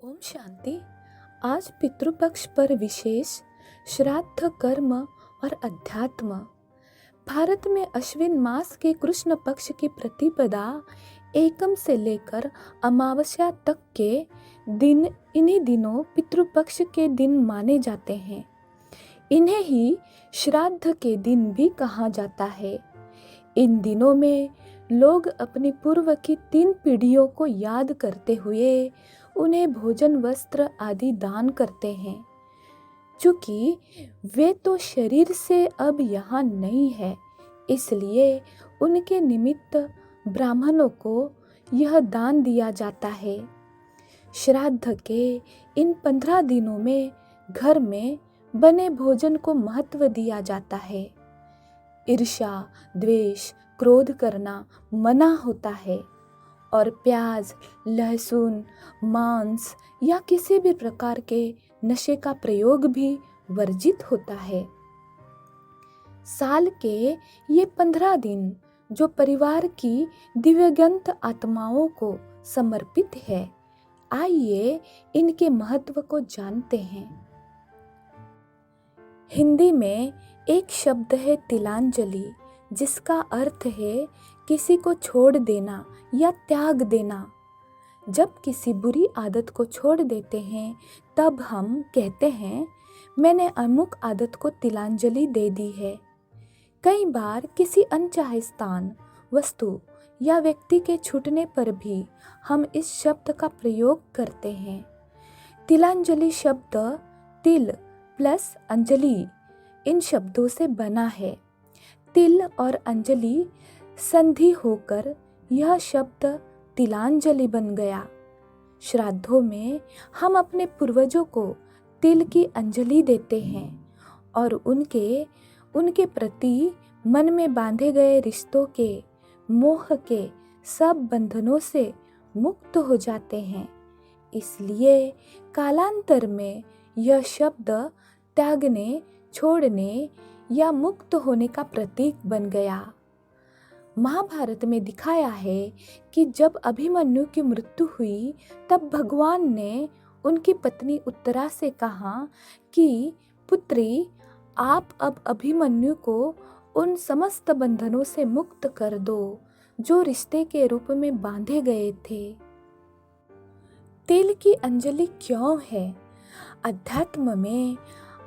ओम शांति। आज पितृपक्ष पर विशेष श्राद्ध कर्म और अध्यात्म। भारत में अश्विन मास के कृष्ण पक्ष की प्रतिपदा एकम से लेकर अमावस्या तक के दिन इन्हीं दिनों पितृपक्ष के दिन माने जाते हैं। इन्हें ही श्राद्ध के दिन भी कहा जाता है। इन दिनों में लोग अपनी पूर्व की 3 पीढ़ियों को याद करते हुए उन्हें भोजन वस्त्र आदि दान करते हैं। चूंकि वे तो शरीर से अब यहाँ नहीं है, इसलिए उनके निमित्त ब्राह्मणों को यह दान दिया जाता है। श्राद्ध के इन 15 दिनों में घर में बने भोजन को महत्व दिया जाता है। ईर्ष्या, द्वेष, क्रोध करना मना होता है और प्याज, लहसुन, मांस या किसी भी प्रकार के नशे का प्रयोग भी वर्जित होता है। साल के ये 15 दिन जो परिवार की दिव्यगंत आत्माओं को समर्पित है, आइए इनके महत्व को जानते हैं। हिंदी में एक शब्द है तिलांजलि, जिसका अर्थ है किसी को छोड़ देना या त्याग देना। जब किसी बुरी आदत को छोड़ देते हैं तब हम कहते हैं मैंने अमुक आदत को तिलांजलि दे दी है। कई बार किसी अनचाहे स्थान, वस्तु या व्यक्ति के छूटने पर भी हम इस शब्द का प्रयोग करते हैं। तिलांजलि शब्द तिल प्लस अंजलि इन शब्दों से बना है। तिल और अंजलि संधि होकर यह शब्द तिलांजलि बन गया। श्राद्धों में हम अपने पूर्वजों को तिल की अंजलि देते हैं और उनके प्रति मन में बांधे गए रिश्तों के, मोह के सब बंधनों से मुक्त हो जाते हैं। इसलिए कालांतर में यह शब्द त्यागने, छोड़ने या मुक्त होने का प्रतीक बन गया। महाभारत में दिखाया है कि जब अभिमन्यु की मृत्यु हुई तब भगवान ने उनकी पत्नी उत्तरा से कहा कि पुत्री, आप अब अभिमन्यु को उन समस्त बंधनों से मुक्त कर दो जो रिश्ते के रूप में बांधे गए थे। तिल की अंजलि क्यों है? अध्यात्म में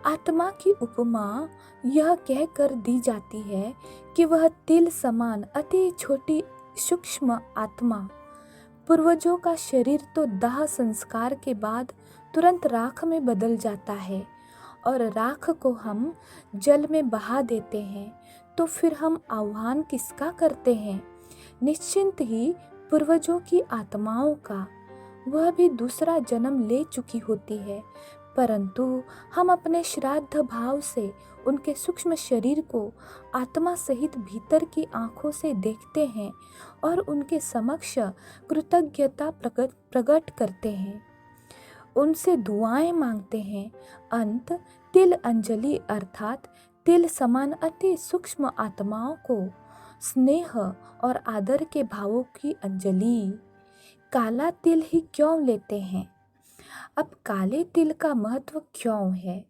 आत्मा की उपमा यह कहकर दी जाती है कि वह तिल समान अति छोटी सूक्ष्म आत्मा। पूर्वजों का शरीर तो दाह संस्कार के बाद तुरंत राख में बदल जाता है और राख को हम जल में बहा देते हैं, तो फिर हम आह्वान किसका करते हैं? निश्चिंत ही पूर्वजों की आत्माओं का। वह भी दूसरा जन्म ले चुकी होती है, परंतु हम अपने श्राद्ध भाव से उनके सूक्ष्म शरीर को आत्मा सहित भीतर की आंखों से देखते हैं और उनके समक्ष कृतज्ञता प्रकट करते हैं, उनसे दुआएं मांगते हैं। अंत तिल अंजलि अर्थात तिल समान अति सूक्ष्म आत्माओं को स्नेह और आदर के भावों की अंजलि। काला तिल ही क्यों लेते हैं? अब काले तिल का महत्व क्यों है?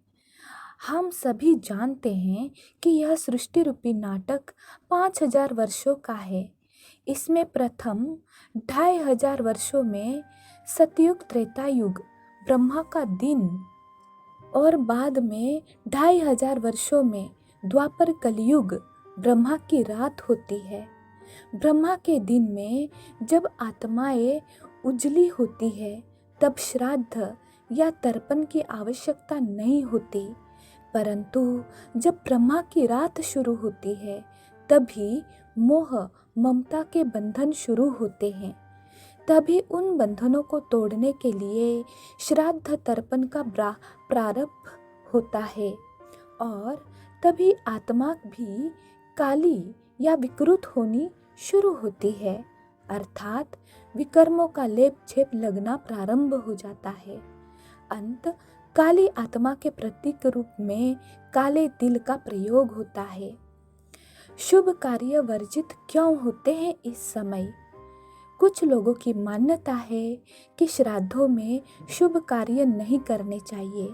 हम सभी जानते हैं कि यह सृष्टि रूपी नाटक 5000 वर्षों का है। इसमें प्रथम 2500 वर्षों में सतयुग त्रेता युग ब्रह्मा का दिन और बाद में 2500 वर्षों में द्वापर कलयुग ब्रह्मा की रात होती है। ब्रह्मा के दिन में जब आत्माएं उजली होती है तब श्राद्ध या तर्पण की आवश्यकता नहीं होती, परंतु जब ब्रह्मा की रात शुरू होती है तभी मोह ममता के बंधन शुरू होते हैं। तभी उन बंधनों को तोड़ने के लिए श्राद्ध तर्पण का प्रारंभ होता है और तभी आत्मा भी काली या विकृत होनी शुरू होती है, अर्थात विकर्मों का लेप छेप लगना प्रारंभ हो जाता है। अंत काली आत्मा के प्रतीक रूप में काले तिल का प्रयोग होता है। शुभ कार्य वर्जित क्यों होते हैं इस समय? कुछ लोगों की मान्यता है कि श्राद्धों में शुभ कार्य नहीं करने चाहिए।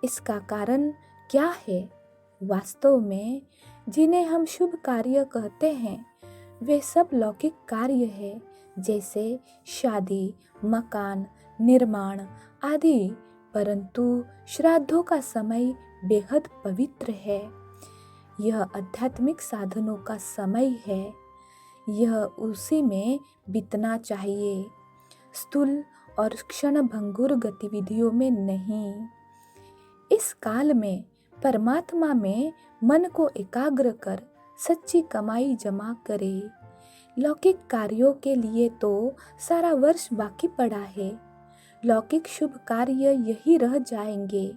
इसका कारण क्या है? वास्तव में जिन्हें हम शुभ कार्य कहते हैं वे सब लौकिक कार्य है, जैसे शादी, मकान निर्माण आदि। परंतु श्राद्धों का समय बेहद पवित्र है। यह आध्यात्मिक साधनों का समय है। यह उसी में बीतना चाहिए, स्थूल और क्षणभंगुर गतिविधियों में नहीं। इस काल में परमात्मा में मन को एकाग्र कर सच्ची कमाई जमा करे। लौकिक कार्यों के लिए तो सारा वर्ष बाकी पड़ा है। लौकिक शुभ कार्य यही रह जाएंगे,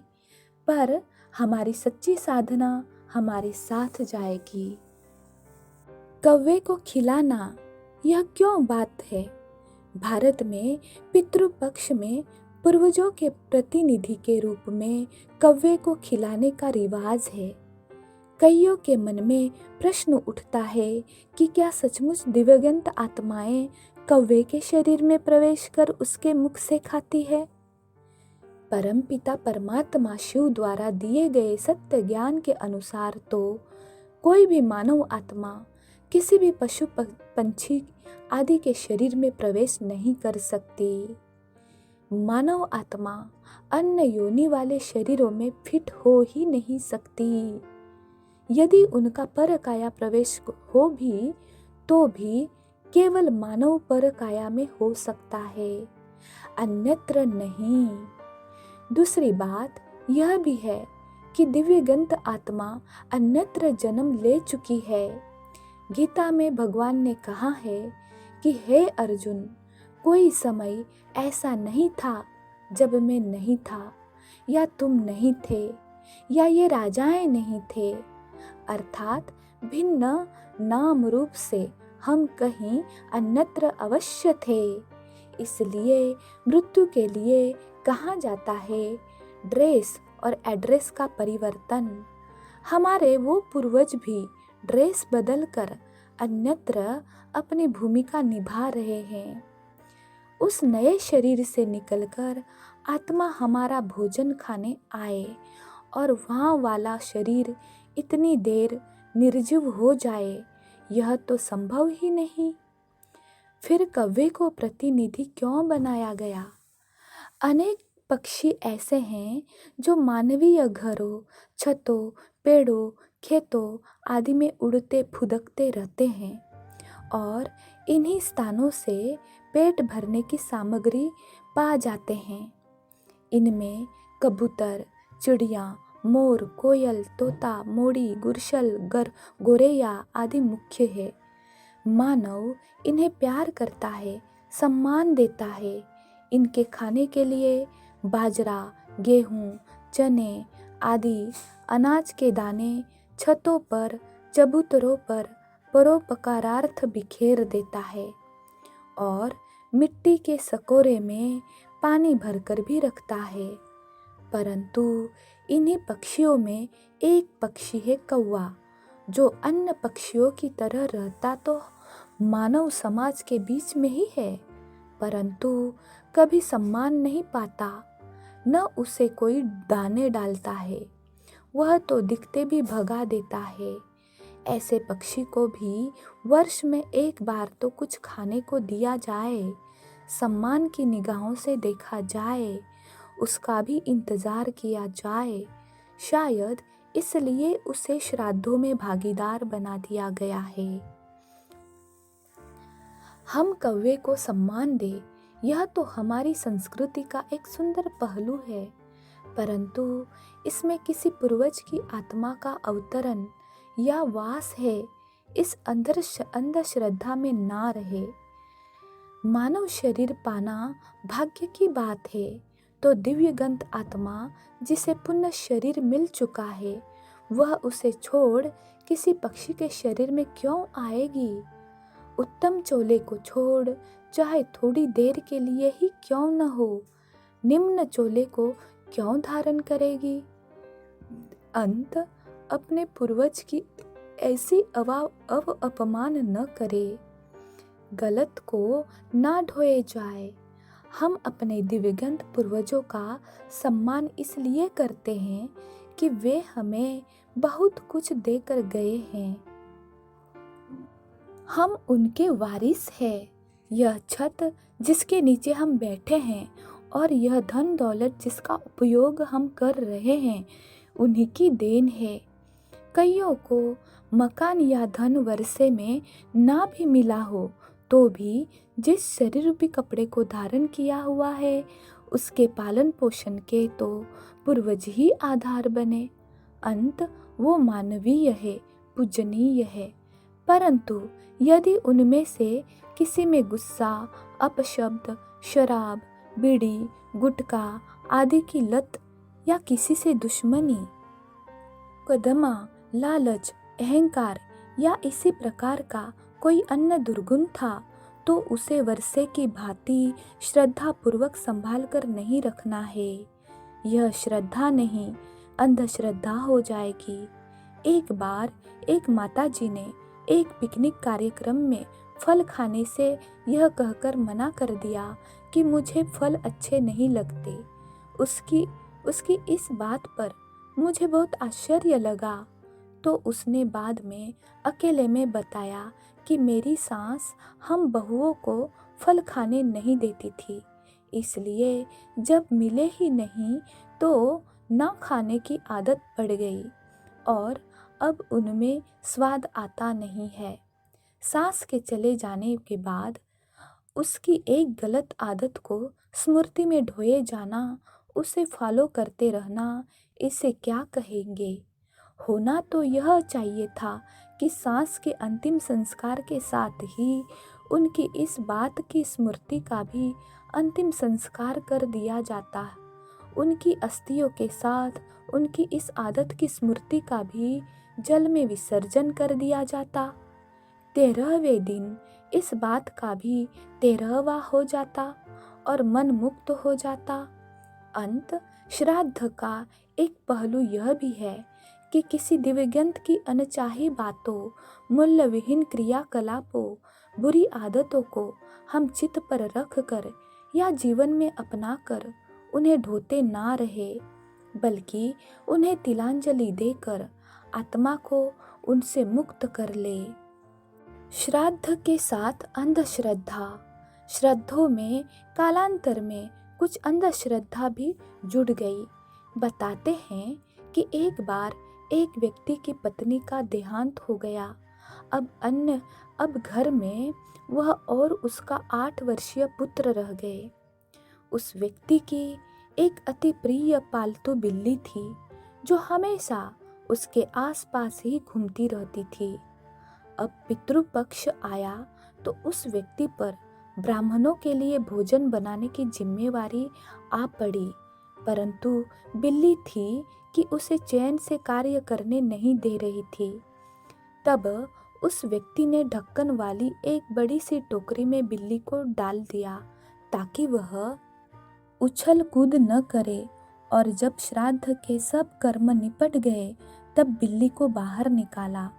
पर हमारी सच्ची साधना हमारे साथ जाएगी। कौवे को खिलाना यह क्यों बात है? भारत में पितृपक्ष में पूर्वजों के प्रतिनिधि के रूप में कौवे को खिलाने का रिवाज है। कईयों के मन में प्रश्न उठता है कि क्या सचमुच दिव्यगंत आत्माएं कौवे के शरीर में प्रवेश कर उसके मुख से खाती है? परमपिता परमात्मा शिव द्वारा दिए गए सत्य ज्ञान के अनुसार तो कोई भी मानव आत्मा किसी भी पशु पंछी आदि के शरीर में प्रवेश नहीं कर सकती। मानव आत्मा अन्य योनि वाले शरीरों में फिट हो ही नहीं सकती। यदि उनका परकाया प्रवेश हो भी तो भी केवल मानव परकाया में हो सकता है, अन्यत्र नहीं। दूसरी बात यह भी है कि दिव्यगंत आत्मा अन्यत्र जन्म ले चुकी है। गीता में भगवान ने कहा है कि हे अर्जुन, कोई समय ऐसा नहीं था जब मैं नहीं था, या तुम नहीं थे, या ये राजाएं नहीं थे। अर्थात भिन्न नाम रूप से हम कहीं अन्यत्र अवश्य थे। इसलिए मृत्यु के लिए कहा जाता है ड्रेस और एड्रेस का परिवर्तन। हमारे वो पूर्वज भी ड्रेस बदलकर अन्यत्र अपनी भूमिका निभा रहे हैं। उस नए शरीर से निकलकर आत्मा हमारा भोजन खाने आए और वहाँ वाला शरीर इतनी देर निर्जीव हो जाए, यह तो संभव ही नहीं। फिर कौवे को प्रतिनिधि क्यों बनाया गया? अनेक पक्षी ऐसे हैं जो मानवीय घरों, छतों, पेड़ों, खेतों आदि में उड़ते फुदकते रहते हैं और इन्हीं स्थानों से पेट भरने की सामग्री पा जाते हैं। इनमें कबूतर, चिड़िया, मोर, कोयल, तोता, मोड़ी, गुरशल, गोरैया आदि मुख्य है। मानव इन्हें प्यार करता है, सम्मान देता है। इनके खाने के लिए बाजरा, गेहूँ, चने आदि अनाज के दाने छतों पर, चबूतरों पर परोपकारार्थ बिखेर देता है और मिट्टी के सकोरे में पानी भरकर भी रखता है। परंतु इन्हीं पक्षियों में एक पक्षी है कौवा, जो अन्य पक्षियों की तरह रहता तो मानव समाज के बीच में ही है, परंतु कभी सम्मान नहीं पाता, न उसे कोई दाने डालता है। वह तो दिखते भी भगा देता है। ऐसे पक्षी को भी वर्ष में एक बार तो कुछ खाने को दिया जाए, सम्मान की निगाहों से देखा जाए, उसका भी इंतजार किया जाए। शायद इसलिए उसे श्राद्धों में भागीदार बना दिया गया है। हम कौवे को सम्मान दें, यह तो हमारी संस्कृति का एक सुंदर पहलू है, परंतु इसमें किसी पूर्वज की आत्मा का अवतरण या वास है, इस अंधश्रद्धा में ना रहे। मानव शरीर पाना भाग्य की बात है, तो दिव्यगंत आत्मा जिसे पुण्य शरीर मिल चुका है, वह उसे छोड़ किसी पक्षी के शरीर में क्यों आएगी? उत्तम चोले को छोड़ चाहे थोड़ी देर के लिए ही क्यों न हो, निम्न चोले को क्यों धारण करेगी? अंत अपने पूर्वज की ऐसी अपमान न करे। गलत को ना ढोए जाए। हम अपने दिव्यगंत पूर्वजों का सम्मान इसलिए करते हैं कि वे हमें बहुत कुछ देकर गए हैं। हम उनके वारिस हैं। यह छत जिसके नीचे हम बैठे हैं और यह धन दौलत जिसका उपयोग हम कर रहे हैं, उन्हीं की देन है। कईयों को मकान या धन वर्षे में ना भी मिला हो तो भी जिस शरीर रूपी कपड़े को धारण किया हुआ है, उसके पालन पोषण के तो पूर्वज ही आधार बने। अंत वो मानवीय है, पूजनीय है। परंतु यदि उनमें से किसी में गुस्सा, अपशब्द, शराब, बीड़ी, गुटखा आदि की लत या किसी से दुश्मनी, कदमा, लालच, अहंकार या इसी प्रकार का कोई अन्य दुर्गुण था, तो उसे वर्षे की भांति श्रद्धा पूर्वक संभाल कर नहीं रखना है। यह श्रद्धा नहीं, अंधश्रद्धा हो जाएगी। एक बार एक माताजी ने एक पिकनिक कार्यक्रम में फल खाने से यह कहकर मना कर दिया कि मुझे फल अच्छे नहीं लगते। उसकी इस बात पर मुझे बहुत आश्चर्य लगा। तो उसने बाद में अकेले में बताया कि मेरी सास हम बहुओं को फल खाने नहीं देती थी, इसलिए जब मिले ही नहीं तो ना खाने की आदत पड़ गई और अब उनमें स्वाद आता नहीं है। सास के चले जाने के बाद उसकी एक गलत आदत को स्मृति में ढोए जाना, उसे फॉलो करते रहना, इसे क्या कहेंगे? होना तो यह चाहिए था कि सास के अंतिम संस्कार के साथ ही उनकी इस बात की स्मृति का भी अंतिम संस्कार कर दिया जाता। उनकी अस्थियों के साथ उनकी इस आदत की स्मृति का भी जल में विसर्जन कर दिया जाता। 13वें दिन इस बात का भी 13वां हो जाता और मन मुक्त हो जाता। अंत श्राद्ध का एक पहलू यह भी है कि किसी दिव्यगंत की अनचाही बातों, मूल्य विहीन क्रियाकलापों, बुरी आदतों को हम चित्त पर रख कर या जीवन में अपना कर उन्हें ढोते ना रहे, बल्कि उन्हें तिलांजलि देकर आत्मा को उनसे मुक्त कर ले। श्राद्ध के साथ अंधश्रद्धा। श्राद्धों में कालांतर में कुछ अंधश्रद्धा भी जुड़ गई। बताते हैं कि एक बार एक व्यक्ति की पत्नी का देहांत हो गया। अब घर में वह और उसका 8 वर्षीय पुत्र रह गए। उस व्यक्ति की एक अति प्रिय पालतू बिल्ली थी जो हमेशा उसके आसपास ही घूमती रहती थी। अब पितृपक्ष आया तो उस व्यक्ति पर ब्राह्मणों के लिए भोजन बनाने की जिम्मेवारी आ पड़ी, परंतु बिल्ली थी कि उसे चैन से कार्य करने नहीं दे रही थी। तब उस व्यक्ति ने ढक्कन वाली एक बड़ी सी टोकरी में बिल्ली को डाल दिया ताकि वह उछल कूद न करे, और जब श्राद्ध के सब कर्म निपट गए तब बिल्ली को बाहर निकाला।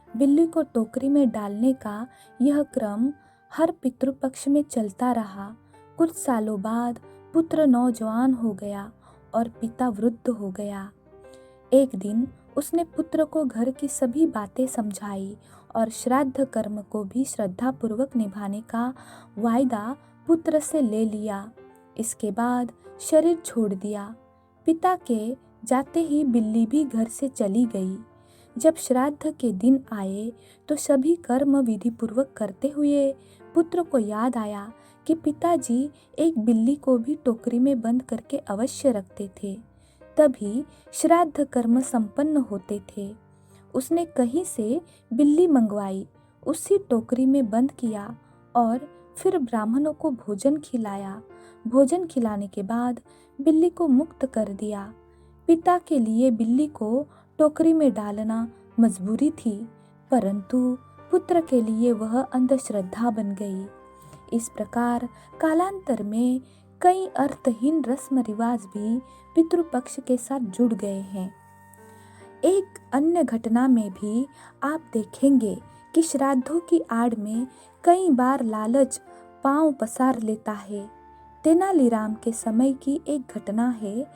बिल्ली को टोकरी में डालने का यह क्रम हर पितृपक्ष में चलता रहा। कुछ सालों बाद पुत्र नौजवान हो गया और पिता वृद्ध हो गया। एक दिन उसने पुत्र को घर की सभी बातें समझाई और श्राद्ध कर्म को भी श्रद्धापूर्वक निभाने का वायदा पुत्र से ले लिया। इसके बाद शरीर छोड़ दिया। पिता के जाते ही बिल्ली भी घर से चली गई। जब श्राद्ध के दिन आए तो सभी कर्म विधि पूर्वक करते हुए पुत्र को याद आया कि पिताजी एक बिल्ली को भी टोकरी में बंद करके अवश्य रखते थे, तभी श्राद्ध कर्म संपन्न होते थे। उसने कहीं से बिल्ली मंगवाई, उसी टोकरी में बंद किया और फिर ब्राह्मणों को भोजन खिलाया। भोजन खिलाने के बाद बिल्ली को मुक्त कर दिया। पिता के लिए बिल्ली को टोकरी में डालना मजबूरी थी, परंतु पुत्र के लिए वह अंधश्रद्धा बन गई। इस प्रकार कालांतर में कई अर्थहीन रस्म रिवाज भी पितृपक्ष के साथ जुड़ गए हैं। एक अन्य घटना में भी आप देखेंगे कि श्राद्धों की आड़ में कई बार लालच पांव पसार लेता है। तेनालीराम के समय की एक घटना है।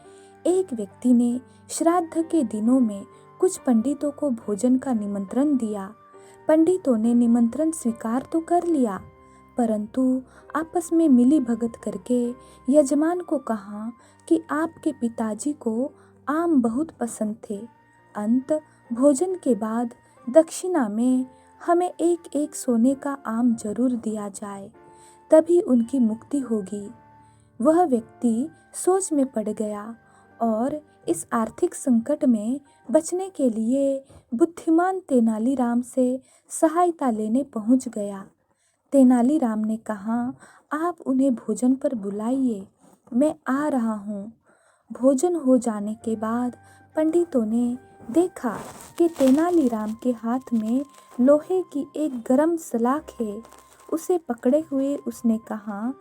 एक व्यक्ति ने श्राद्ध के दिनों में कुछ पंडितों को भोजन का निमंत्रण दिया। पंडितों ने निमंत्रण स्वीकार तो कर लिया, परंतु आपस में मिली भगत करके यजमान को कहा कि आपके पिताजी को आम बहुत पसंद थे। अंत भोजन के बाद दक्षिणा में हमें एक एक सोने का आम जरूर दिया जाए, तभी उनकी मुक्ति होगी। वह व्यक्ति सोच में पड़ गया और इस आर्थिक संकट में बचने के लिए बुद्धिमान तेनालीराम से सहायता लेने पहुंच गया। तेनालीराम ने कहा, आप उन्हें भोजन पर बुलाइए, मैं आ रहा हूँ। भोजन हो जाने के बाद पंडितों ने देखा कि तेनालीराम के हाथ में लोहे की एक गरम सलाख है। उसे पकड़े हुए उसने कहा,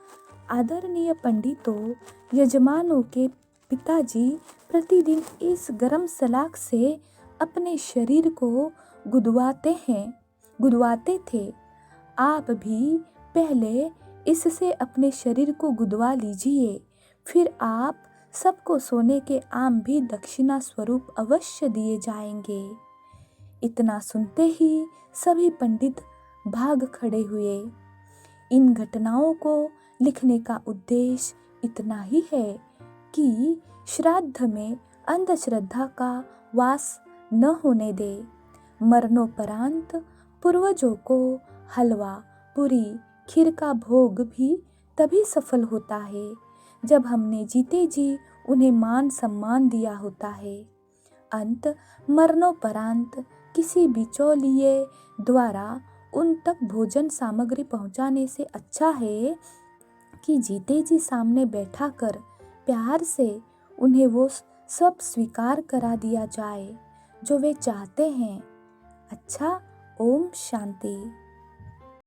आदरणीय पंडितों, यजमानों के पिताजी प्रतिदिन इस गरम सलाख से अपने शरीर को गुदवाते थे। आप भी पहले इससे अपने शरीर को गुदवा लीजिए, फिर आप सबको सोने के आम भी दक्षिणा स्वरूप अवश्य दिए जाएंगे। इतना सुनते ही सभी पंडित भाग खड़े हुए। इन घटनाओं को लिखने का उद्देश्य इतना ही है कि श्राद्ध में अंधश्रद्धा का वास न होने दे। मरणोपरांत पूर्वजों को हलवा, पूरी, खीर का भोग भी तभी सफल होता है जब हमने जीते जी उन्हें मान सम्मान दिया होता है। अंत मरणोपरांत किसी बिचौलिए द्वारा उन तक भोजन सामग्री पहुंचाने से अच्छा है कि जीते जी सामने बैठा कर प्यार से उन्हें वो सब स्वीकार करा दिया जाए जो वे चाहते हैं। अच्छा, ओम शांति।